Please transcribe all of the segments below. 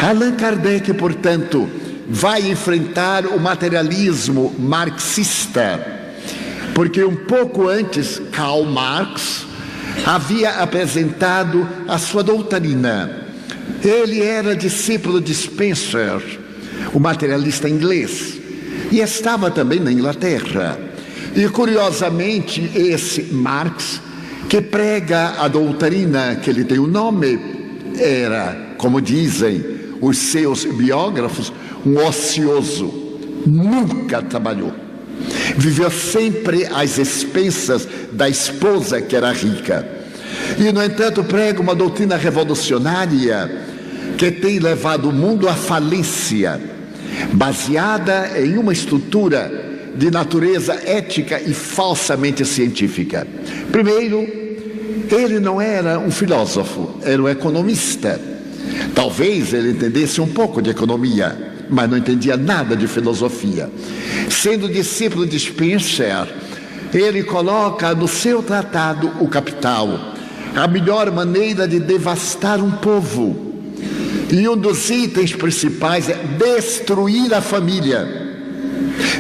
Allan Kardec, portanto, vai enfrentar o materialismo marxista, porque um pouco antes, Karl Marx havia apresentado a sua doutrina. Ele era discípulo de Spencer, o materialista inglês, e estava também na Inglaterra. E curiosamente, esse Marx, que prega a doutrina que lhe tem o nome, era, como dizem os seus biógrafos, um ocioso, nunca trabalhou. Viveu sempre às expensas da esposa que era rica. E, no entanto, prega uma doutrina revolucionária que tem levado o mundo à falência, baseada em uma estrutura de natureza ética e falsamente científica. Primeiro, ele não era um filósofo, era um economista. Talvez ele entendesse um pouco de economia, mas não entendia nada de filosofia. Sendo discípulo de Spencer, ele coloca no seu tratado O Capital a melhor maneira de devastar um povo. E um dos itens principais é destruir a família,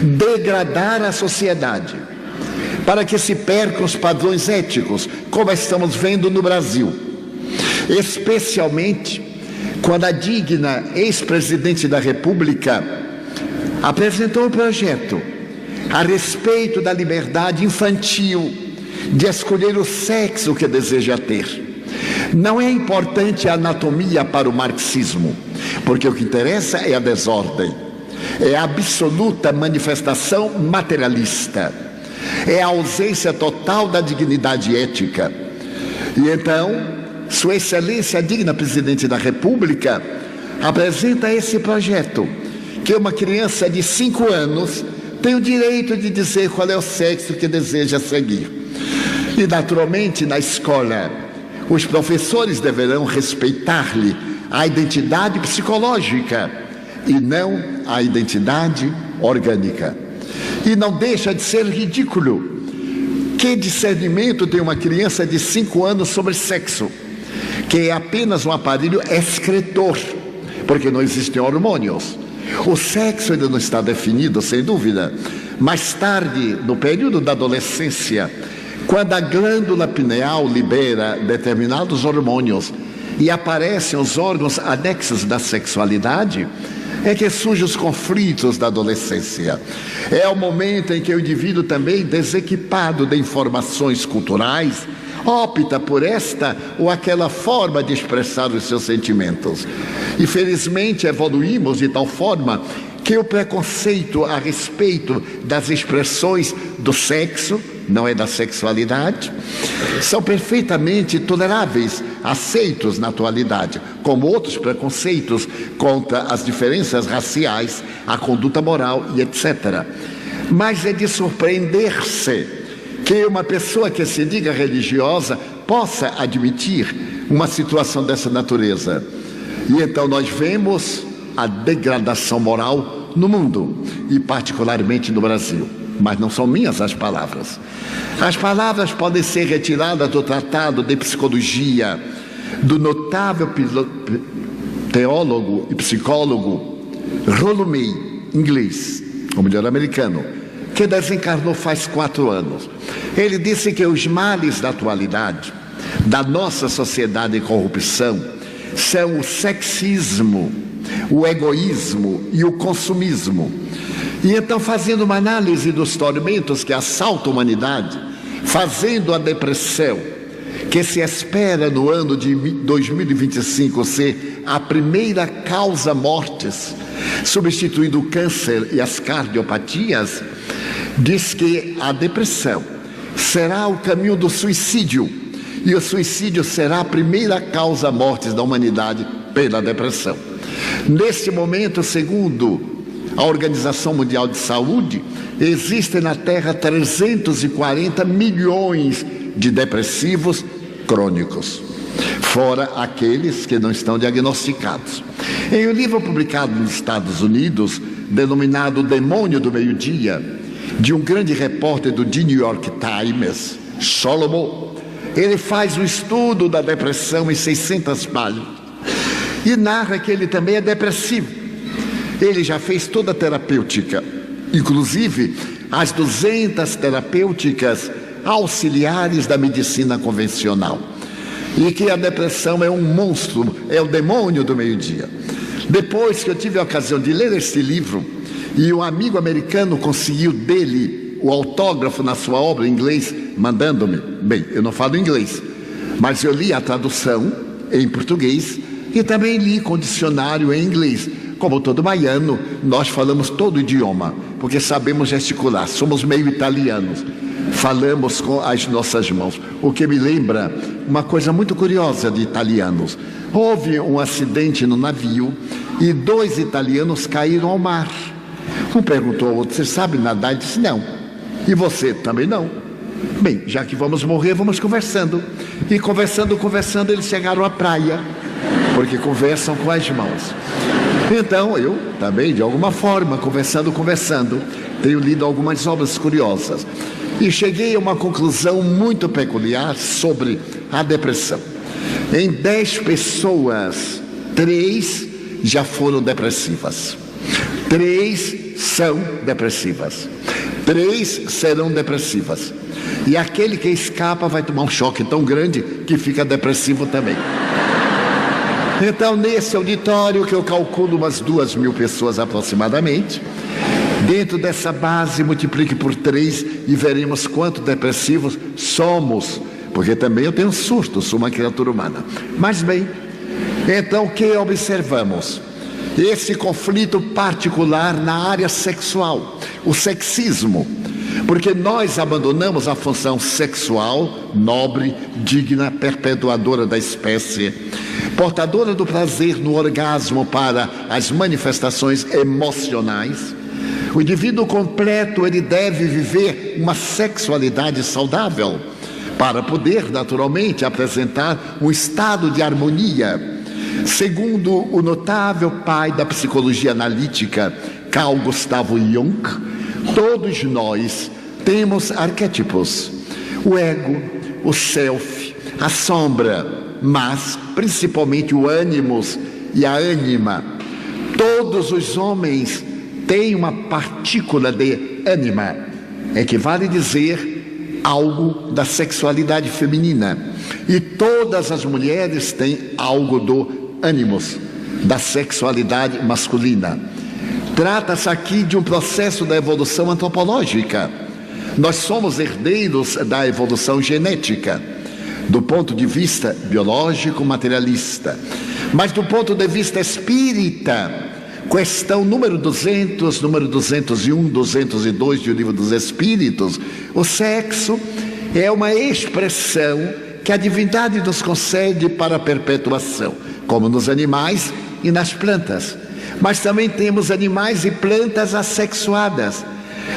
degradar a sociedade, para que se percam os padrões éticos, como estamos vendo no Brasil. Especialmente quando a digna ex-presidente da República apresentou um projeto a respeito da liberdade infantil de escolher o sexo que deseja ter. Não é importante a anatomia para o marxismo, porque o que interessa é a desordem, é a absoluta manifestação materialista, é a ausência total da dignidade ética. E então, Sua Excelência, a digna Presidente da República, apresenta esse projeto, que uma criança de 5 anos tem o direito de dizer qual é o sexo que deseja seguir. E, naturalmente, na escola, os professores deverão respeitar-lhe a identidade psicológica e não a identidade orgânica. E não deixa de ser ridículo. Que discernimento tem uma criança de 5 anos sobre sexo, que é apenas um aparelho excretor, porque não existem hormônios. O sexo ainda não está definido, sem dúvida. Mais tarde, no período da adolescência, quando a glândula pineal libera determinados hormônios e aparecem os órgãos anexos da sexualidade, é que surgem os conflitos da adolescência. É o momento em que o indivíduo, também desequipado de informações culturais, opta por esta ou aquela forma de expressar os seus sentimentos. E felizmente evoluímos de tal forma que o preconceito a respeito das expressões do sexo, não é da sexualidade, são perfeitamente toleráveis, aceitos na atualidade, como outros preconceitos contra as diferenças raciais, a conduta moral e etc. Mas é de surpreender-se que uma pessoa que se diga religiosa possa admitir uma situação dessa natureza. E então nós vemos a degradação moral no mundo, e particularmente no Brasil. Mas não são minhas as palavras. As palavras podem ser retiradas do Tratado de Psicologia do notável teólogo e psicólogo Rollo May, inglês, ou melhor, americano, que desencarnou faz 4 anos. Ele disse que os males da atualidade, da nossa sociedade em corrupção, são o sexismo, o egoísmo e o consumismo. E então, fazendo uma análise dos tormentos que assaltam a humanidade, fazendo a depressão, que se espera no ano de 2025 ser a primeira causa mortes, substituindo o câncer e as cardiopatias, diz que a depressão será o caminho do suicídio, e o suicídio será a primeira causa mortes da humanidade pela depressão. Neste momento, segundo a Organização Mundial de Saúde, existem na Terra 340 milhões de depressivos crônicos, fora aqueles que não estão diagnosticados. Em um livro publicado nos Estados Unidos, denominado O Demônio do Meio-Dia, de um grande repórter do The New York Times, Solomon, ele faz um estudo da depressão em 600 páginas e narra que ele também é depressivo. Ele já fez toda a terapêutica, inclusive as 200 terapêuticas auxiliares da medicina convencional, e que a depressão é um monstro, é o demônio do meio-dia. Depois que eu tive a ocasião de ler este livro, e um amigo americano conseguiu dele o autógrafo na sua obra em inglês, mandando-me, bem, eu não falo inglês, mas eu li a tradução em português e também li com dicionário em inglês. Como todo baiano, nós falamos todo o idioma, porque sabemos gesticular, somos meio italianos, falamos com as nossas mãos. O que me lembra uma coisa muito curiosa de italianos. Houve um acidente no navio e 2 italianos caíram ao mar. Um perguntou ao outro: você sabe nadar? Ele disse: não. E você? Também não. Bem, já que vamos morrer, vamos conversando. E conversando, eles chegaram à praia, porque conversam com as mãos. Então, eu também, de alguma forma, conversando, tenho lido algumas obras curiosas. E cheguei a uma conclusão muito peculiar sobre a depressão. Em 10 pessoas, 3 já foram depressivas. 3 são depressivas. 3 serão depressivas. E aquele que escapa vai tomar um choque tão grande que fica depressivo também. Então, nesse auditório, que eu calculo umas 2.000 pessoas aproximadamente, dentro dessa base, multiplique por 3 e veremos quanto depressivos somos. Porque também eu tenho surto, sou uma criatura humana. Mas bem, então o que observamos? Esse conflito particular na área sexual, o sexismo, porque nós abandonamos a função sexual, nobre, digna, perpetuadora da espécie, portadora do prazer no orgasmo para as manifestações emocionais. O indivíduo completo, ele deve viver uma sexualidade saudável para poder naturalmente apresentar um estado de harmonia. Segundo o notável pai da psicologia analítica, Carl Gustav Jung, todos nós temos arquétipos: o ego, o self, a sombra, mas principalmente o ânimos e a ânima. Todos os homens têm uma partícula de ânima, equivale dizer algo da sexualidade feminina, e todas as mulheres têm algo do ânimos, da sexualidade masculina. Trata-se aqui de um processo da evolução antropológica. Nós somos herdeiros da evolução genética, do ponto de vista biológico materialista, mas do ponto de vista espírita, questão número 200, número 201, 202 do Livro dos Espíritos, o sexo é uma expressão que a divindade nos concede para a perpetuação, como nos animais e nas plantas. Mas também temos animais e plantas assexuadas.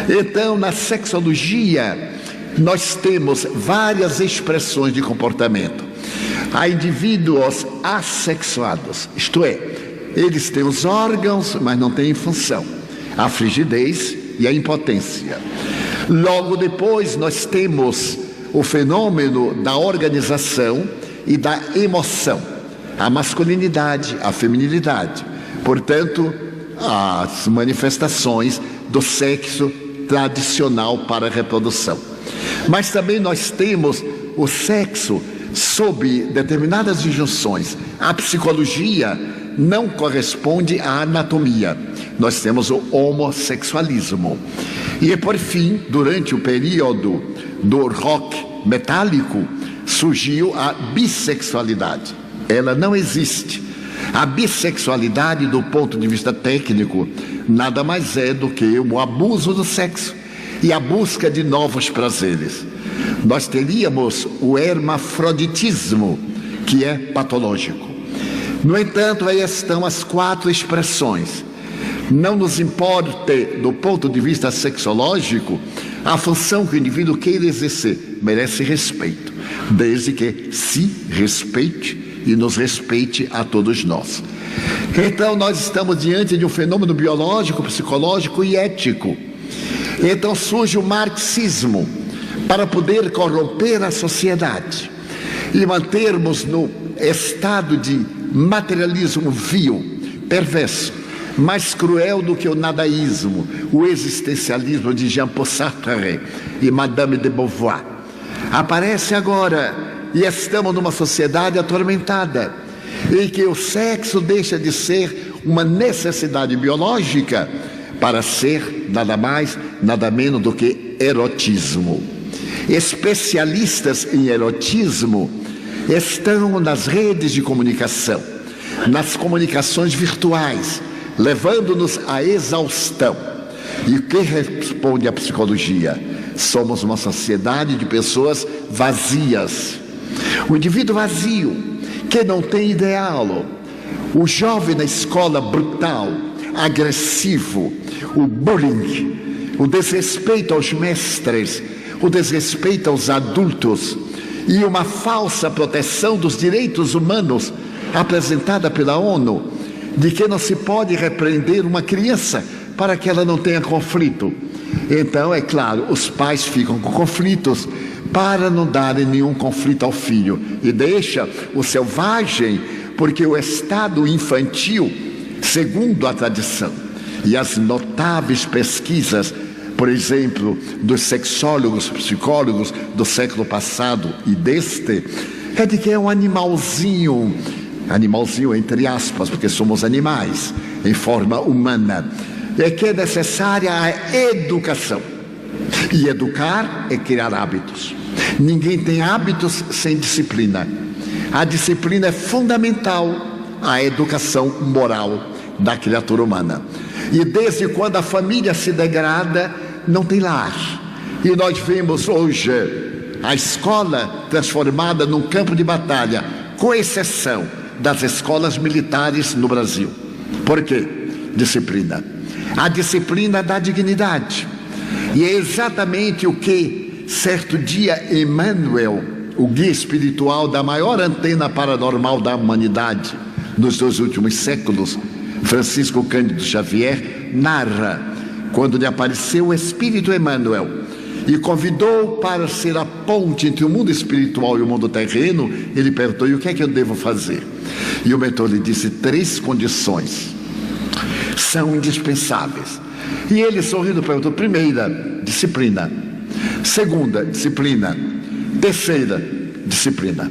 Então, na sexologia, nós temos várias expressões de comportamento. Há indivíduos assexuados, isto é, eles têm os órgãos, mas não têm função. A frigidez e a impotência. Logo depois, nós temos o fenômeno da organização e da emoção. A masculinidade, a feminilidade. Portanto, as manifestações do sexo tradicional para a reprodução. Mas também nós temos o sexo sob determinadas injunções. A psicologia não corresponde à anatomia. Nós temos o homossexualismo. E por fim, durante o período do rock metálico, surgiu a bissexualidade. Ela não existe. A bissexualidade, do ponto de vista técnico, nada mais é do que o abuso do sexo e a busca de novos prazeres. Nós teríamos o hermafroditismo, que é patológico. No entanto, aí estão as 4 expressões. Não nos importa, do ponto de vista sexológico, a função que o indivíduo queira exercer, merece respeito, desde que se respeite e nos respeite a todos nós. Então, nós estamos diante de um fenômeno biológico, psicológico e ético. Então surge o marxismo para poder corromper a sociedade e mantermos no estado de materialismo vil, perverso, mais cruel do que o nadaísmo, o existencialismo de Jean-Paul Sartre e Madame de Beauvoir. Aparece agora, e estamos numa sociedade atormentada, em que o sexo deixa de ser uma necessidade biológica para ser nada mais, nada menos do que erotismo. Especialistas em erotismo estão nas redes de comunicação, nas comunicações virtuais, levando-nos à exaustão. E o que responde a psicologia? Somos uma sociedade de pessoas vazias. O indivíduo vazio, que não tem ideal. O jovem na escola brutal, agressivo, o bullying, o desrespeito aos mestres, o desrespeito aos adultos e uma falsa proteção dos direitos humanos apresentada pela ONU, de que não se pode repreender uma criança para que ela não tenha conflito. Então, é claro, os pais ficam com conflitos para não darem nenhum conflito ao filho e deixa o selvagem, porque o estado infantil, segundo a tradição e as notáveis pesquisas, por exemplo, dos sexólogos, psicólogos do século passado e deste, é de que é um animalzinho entre aspas, porque somos animais em forma humana, é que é necessária a educação. E educar é criar hábitos. Ninguém tem hábitos sem disciplina. A disciplina é fundamental à educação moral da criatura humana. E desde quando a família se degrada, não tem lar. E nós vemos hoje a escola transformada num campo de batalha, com exceção das escolas militares no Brasil. Por quê? Disciplina. A disciplina dá dignidade. E é exatamente o que, certo dia, Emmanuel, o guia espiritual da maior antena paranormal da humanidade nos 2 últimos séculos, Francisco Cândido Xavier, narra quando lhe apareceu o Espírito Emmanuel e convidou para ser a ponte entre o mundo espiritual e o mundo terreno. Ele perguntou: e o que é que eu devo fazer? E o mentor lhe disse: 3 condições são indispensáveis. E ele, sorrindo, perguntou: primeira, disciplina; segunda, disciplina; terceira, disciplina.